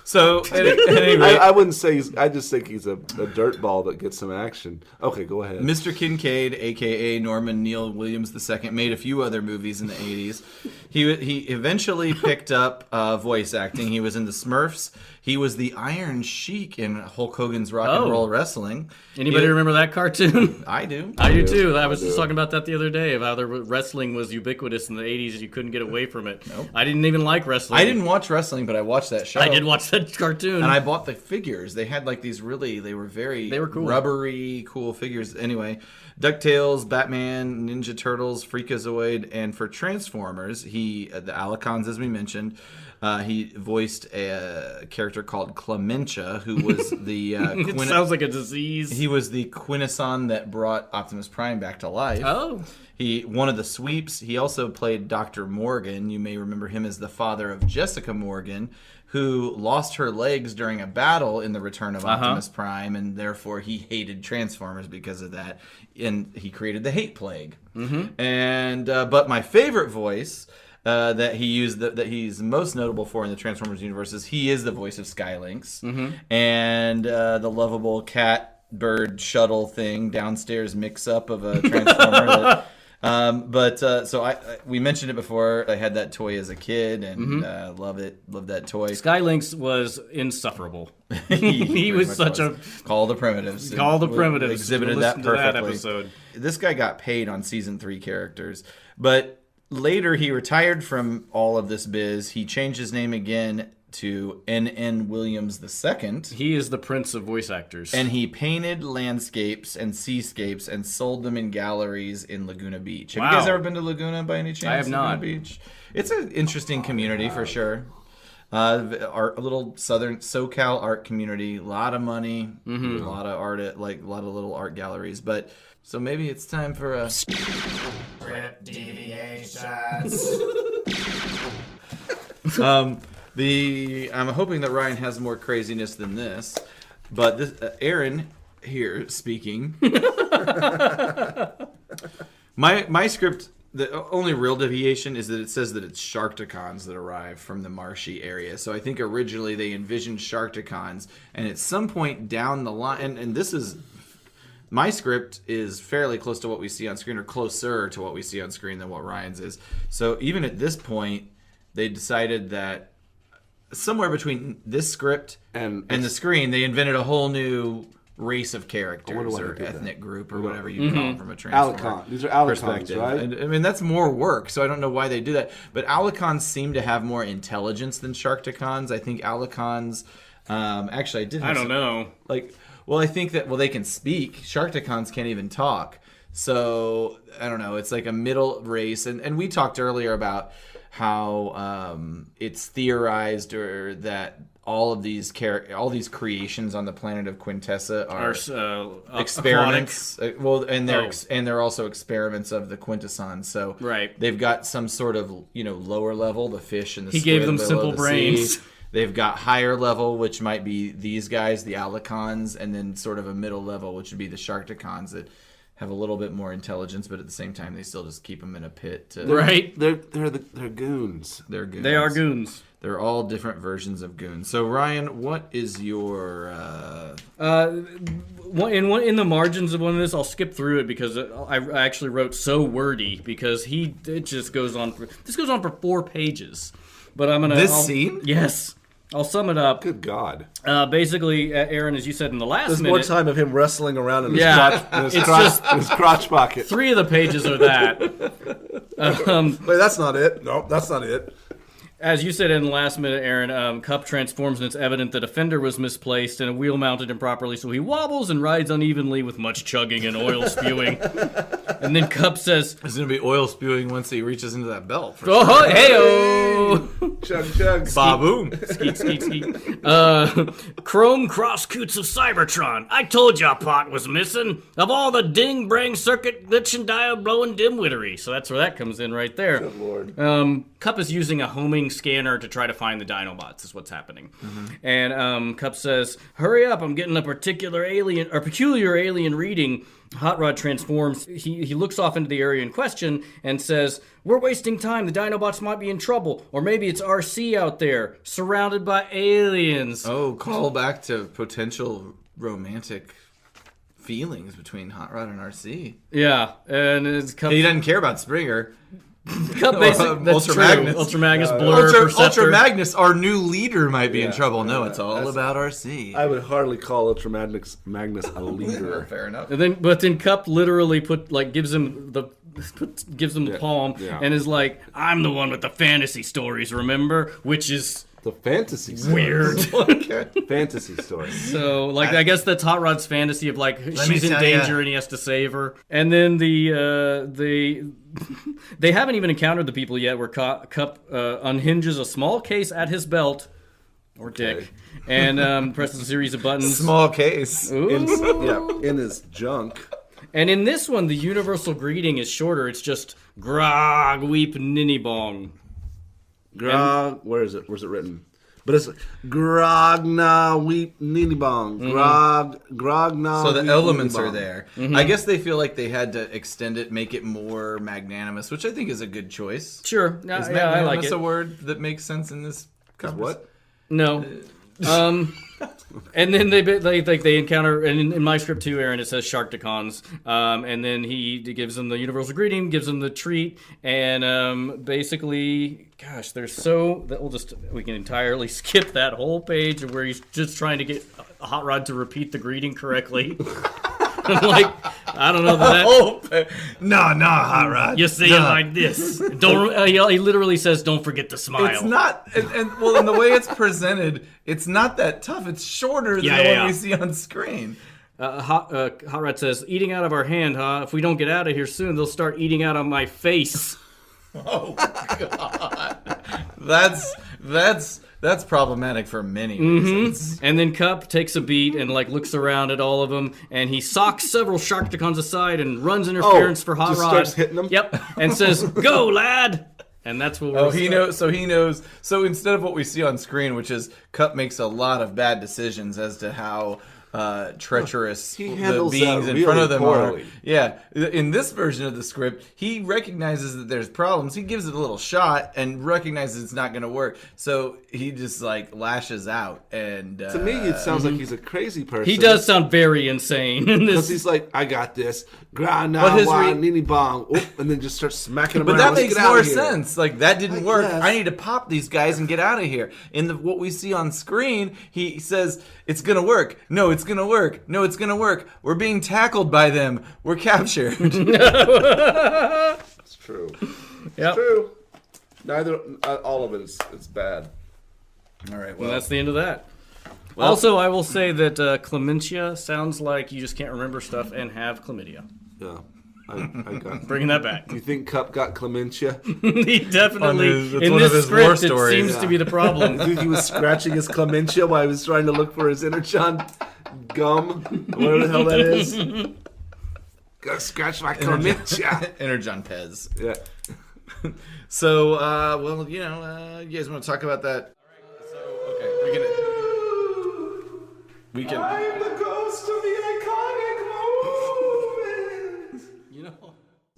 So anyway, I wouldn't say he's. I just think he's a dirt ball that gets some action. Okay, go ahead. Mr. Kincade, a.k.a. Norman Neil Williams II, made a few other movies in the 80s. He eventually picked up voice acting. He was in the Smurfs. He was the Iron Sheik in Hulk Hogan's Rock and Oh. Roll Wrestling. Anybody remember that cartoon? I do. I do do. too. I was I just do. talking about that the other day of how the wrestling was ubiquitous in the 80s. You couldn't get away from it. Nope. I didn't even like wrestling. I didn't watch wrestling, but I watched that show. I did watch that cartoon. And I bought the figures. They had like these they were cool. rubbery, cool figures. Anyway, DuckTales, Batman, Ninja Turtles, Freakazoid, and for Transformers, the Allicons, as we mentioned, he voiced a character called Clementia, who was the it sounds like a disease. he was the quintesson that brought Optimus Prime back to life. Oh. One of the sweeps. He also played Dr. Morgan. You may remember him as the father of Jessica Morgan, who lost her legs during a battle in the Return of Optimus Prime, and therefore he hated Transformers because of that. And he created the hate plague. Mm-hmm. And but my favorite voice that he used that he's most notable for in the Transformers universe is he is the voice of Skylinks, and the lovable cat bird shuttle thing downstairs mix up of a Transformer. We mentioned it before. I had that toy as a kid and love that toy. Skylinks was insufferable. he was such a Call the Primitives. Exhibited that perfectly. Episode. This guy got paid on season 3 characters, but later he retired from all of this biz. He changed his name again to N.N. Williams II. He is the prince of voice actors. And he painted landscapes and seascapes and sold them in galleries in Laguna Beach. Have you guys ever been to Laguna by any chance? I have not. Laguna Beach? It's an interesting community for sure. A little southern SoCal art community, a lot of money, a lot of art, like a lot of little art galleries. But so maybe it's time for a script deviations. I'm hoping that Ryan has more craziness than this, but this, Aaron here speaking. my script, the only real deviation is that it says that it's Sharkticons that arrive from the marshy area. So I think originally they envisioned Sharkticons, and at some point down the line, and this is my script is fairly close to what we see on screen, or closer to what we see on screen than what Ryan's is. So even at this point, they decided that somewhere between this script and the screen, they invented a whole new race of characters or ethnic group or whatever you call them from a Transformer These are Allicons, perspective. right? And, I mean, that's more work, so I don't know why they do that. But Allicons seem to have more intelligence than Sharkticons. I think Allicons... actually, I did have I don't know. I think that... Well, they can speak. Sharkticons can't even talk. So, I don't know. It's like a middle race. And we talked earlier about how it's theorized or that all these creations on the planet of Quintessa are experiments. And they're also experiments of the Quintessons. So they've got some sort of lower level, the fish and the he squid gave them below simple the brains. sea. They've got higher level, which might be these guys, the Allicons, and then sort of a middle level, which would be the Sharkticons that have a little bit more intelligence, but at the same time, they still just keep them in a pit. They're goons. They're goons. They are goons. They're all different versions of goons. So, Ryan, what is your... in the margins of one of this, I'll skip through it because I actually wrote so wordy because it just goes on for... This goes on for 4 pages. But I'm going to... Scene? Yes. I'll sum it up. Good God. Basically, Aaron, as you said in the last There's minute... more time of him wrestling around in his crotch pocket. 3 of the pages are that. Wait, that's not it. Nope, that's not it. As you said in the last minute, Aaron, Cup transforms and it's evident that a fender was misplaced and a wheel mounted improperly, so he wobbles and rides unevenly with much chugging and oil spewing. And then Cup says... There's going to be oil spewing once he reaches into that belt. Oh, hey-oh! Chug, chug. Ba-boom. Skeet, skeet, skeet. Chrome cross coots of Cybertron. I told ya pot was missing. Of all the ding-brang circuit glitching diode blowing dimwittery. So that's where that comes in right there. Good Lord. Cup is using a homing scanner to try to find the Dinobots is what's happening. And Cup says, hurry up, I'm getting a peculiar alien reading. Hot Rod transforms. He looks off into the area in question and says, we're wasting time. The Dinobots might be in trouble. Or maybe it's RC out there, surrounded by aliens. Oh, call back to potential romantic feelings between Hot Rod and RC. Yeah, and it's Cup. He doesn't care about Springer. Cup basic, that's Ultra true. Magnus. Ultra Magnus, Blur, Perceptor. Ultra Magnus, our new leader, might be in trouble. No, it's all about RC. I would hardly call Ultra Magnus a leader. Fair enough. But then Cup literally gives him the palm and is like, I'm the one with the fantasy stories, remember? Which is the fantasy story. Weird. Fantasy story. So, I guess that's Hot Rod's fantasy of she's in danger and he has to save her. And then they haven't even encountered the people yet where Cup unhinges a small case at his belt, or dick, and presses a series of buttons. Small case. In his junk. And in this one, the universal greeting is shorter. It's just grog, weep, ninny bong. Grog, where is it? Where's it written? But it's Graaaaagnah, wheep, nini bong. Graaaaagnah. So the wheep, elements nini are bong. there. I guess they feel like they had to extend it, make it more magnanimous, which I think is a good choice. Sure. Is Yeah, I like magnanimous it. a word that makes sense in this conversation? What? No. And then they encounter, and in my script too, Aaron, it says Sharkticons. And then he gives them the universal greeting, gives them the treat, and basically, gosh, there's so that we can entirely skip that whole page where he's just trying to get Hot Rod to repeat the greeting correctly. I'm like, I don't know that. No, Hot Rod. You say it like this. Don't. He literally says, "Don't forget to smile." It's not, well, in the way it's presented, it's not that tough. It's shorter than the one we see on screen. Hot Rod says, "Eating out of our hand, huh? If we don't get out of here soon, they'll start eating out of my face." Oh God, that's problematic for many reasons. And then Cup takes a beat and looks around at all of them, and he socks several Sharkticons aside and runs interference for Hot just Rod. starts hitting them? Yep, and says, "Go, lad!" And that's what we're. Oh, he knows. So he knows. So instead of what we see on screen, which is Cup makes a lot of bad decisions as to how treacherous He the handles beings that in front really of them poorly. are. Yeah, in this version of the script, he recognizes that there's problems. He gives it a little shot and recognizes it's not going to work. So he just lashes out. And To me, it sounds like he's a crazy person. He does sound very insane in Because this. he's like, I got this. But his Graaaaagnah, nini bong. Oop, and then just starts smacking him But around. that Let's makes get out more of here. sense. That didn't work. guess. I need to pop these guys and get out of here. In what we see on screen, he says, "It's gonna work. No, it's gonna work. No, it's gonna work. We're being tackled by them. We're captured." It's true. Yep. True. Neither, all of it is bad. All right. And Well, that's the end of that. Also, I will say that chlamydia sounds like you just can't remember stuff and have chlamydia. Yeah. I got it. Bringing that back. You think Cup got clementia? He definitely, that's in one of this his war script, it stories. seems to be the problem. You think he was scratching his clementia while he was trying to look for his Energon gum? Whatever the hell that is. Gotta scratch my clementia. Energon Pez. Yeah. So, well, you guys want to talk about that? So, okay, we can. I'm the ghost of the iconic moment.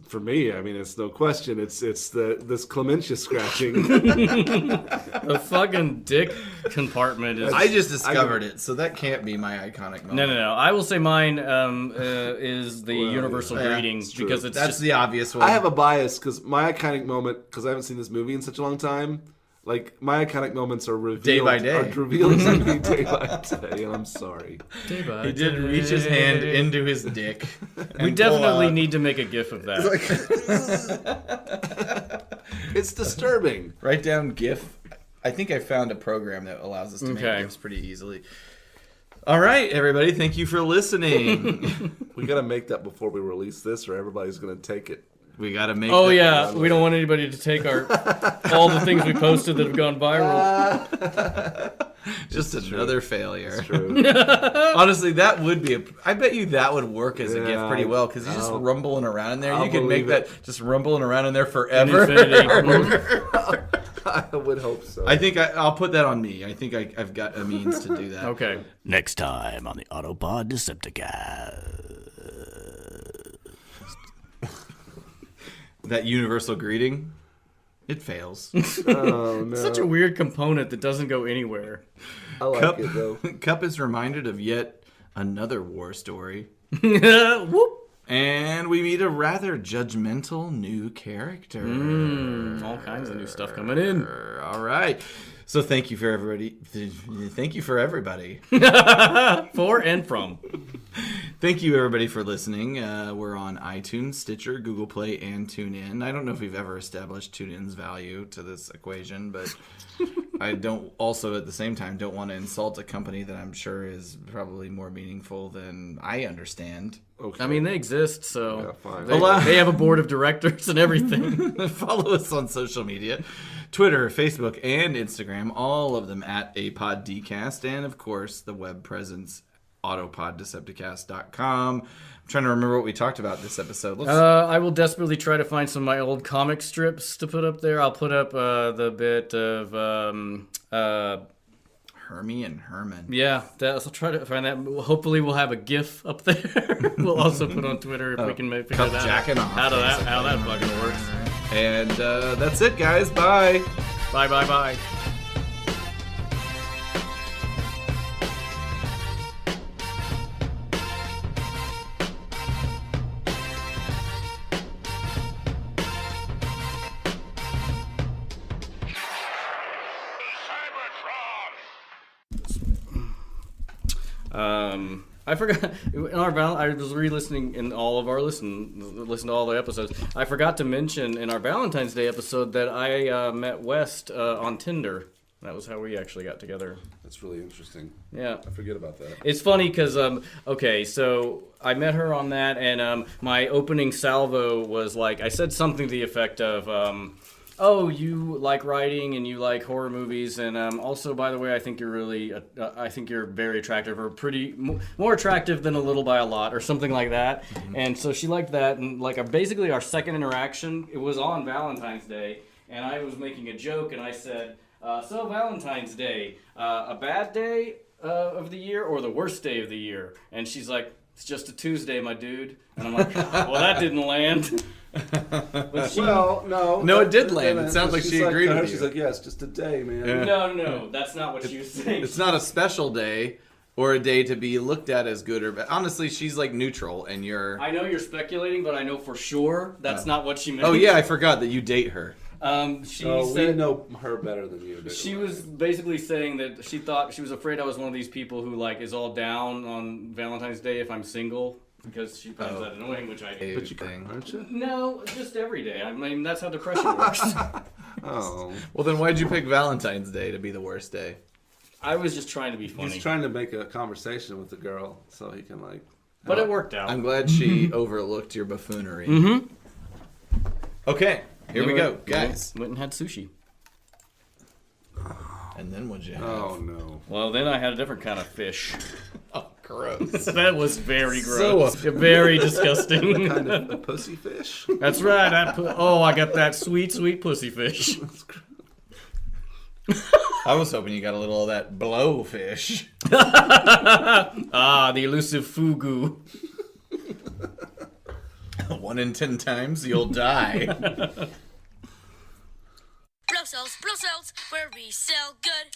For me, I mean, it's no question. It's this clementia scratching. The fucking dick compartment is. I just discovered it, so that can't be my iconic moment. No. I will say mine is the universal yeah, greeting it's true. because it's That's just the obvious one. I have a bias because my iconic moment, because I haven't seen this movie in such a long time. My iconic moments are revealed Day by day. Are revealed to me day by day, and I'm sorry. day by He did reach his hand into his dick. We definitely need to make a gif of that. It's disturbing. Write down GIF. I think I found a program that allows us to make Okay. GIFs pretty easily. All right, everybody. Thank you for listening. We gotta make that before we release this, or everybody's gonna take it. We got to make. Oh that- yeah, we don't want anybody to take all the things we posted that have gone viral. Just another failure. True. Honestly, that would be I bet you that would work as a GIF Yeah, pretty well because he's just rumbling around in there. I'll You could make believe that just rumbling around in there forever. Infinity. I would hope so. I think I'll put that on me. I think I've got a means to do that. Okay. Next time on the Autopod Decepticast. That universal greeting, it fails. Oh no. Such a weird component that doesn't go anywhere. I like Cup, it though. Cup is reminded of yet another war story. Whoop. And we meet a rather judgmental new character. All kinds of new stuff coming in. All right. So thank you for everybody. Thank you for everybody. For and from. Thank you everybody for listening. We're on iTunes, Stitcher, Google Play, and TuneIn. I don't know if we've ever established TuneIn's value to this equation, but I don't also at the same time don't want to insult a company that I'm sure is probably more meaningful than I understand. Okay. I mean, they exist, so Yeah, fine. they have a board of directors and everything. Follow us on social media, Twitter, Facebook, and Instagram, all of them at APodDcast, and of course the web presence autopoddecepticast.com. I'm trying to remember what we talked about this episode. I will desperately try to find some of my old comic strips to put up there. I'll put up the bit of Hermie and Herman. Yeah, I'll try to find that. Hopefully, we'll have a GIF up there. We'll also put on Twitter if we can figure Cup that jacking off, how that basically. fucking works. And that's it, guys. Bye. Bye. I forgot in I was re-listening in all of our listen to all the episodes. I forgot to mention in our Valentine's Day episode that I met West on Tinder. That was how we actually got together. That's really interesting. Yeah. I forget about that. It's funny because, okay, so I met her on that, and my opening salvo was like, I said something to the effect of, oh, you like writing and you like horror movies, and also, by the way, I think you're very attractive, or more attractive than a little by a lot, or something like that. Mm-hmm. And so she liked that, and like basically our second interaction, it was on Valentine's Day, and I was making a joke, and I said, so Valentine's Day, a bad day of the year or the worst day of the year? And she's like, it's just a Tuesday, my dude. And I'm like, well, that didn't land. But No, it did land. It sounds like she agreed with you. She's like, yeah, it's just a day, man. Yeah. No, that's not what she was saying. It's not a special day or a day to be looked at as good or bad. Honestly, she's like neutral, and you're... I know you're speculating, but I know for sure that's not what she meant. Oh, yeah, I forgot that you date her. She we said know her better than you do. she was basically saying that she thought she was afraid I was one of these people who like is all down on Valentine's Day if I'm single, because she finds that annoying, which I do. But you can, aren't you? No, just every day. I mean, that's how depression works. Oh. Well, then why'd you pick Valentine's Day to be the worst day? I was just trying to be funny. He's trying to make a conversation with the girl so he can like... But it worked out. I'm glad she overlooked your buffoonery. Mm-hmm. Okay, here we go, guys. Went and had sushi. And then what'd you have? Oh, no. Well, then I had a different kind of fish. Oh, gross. That was very gross. Very disgusting. Kind of a pussy fish? That's right. I got that sweet, sweet pussy fish. I was hoping you got a little of that blowfish. The elusive fugu. 1 in 10 times you'll die. Blow cells, where we sell good.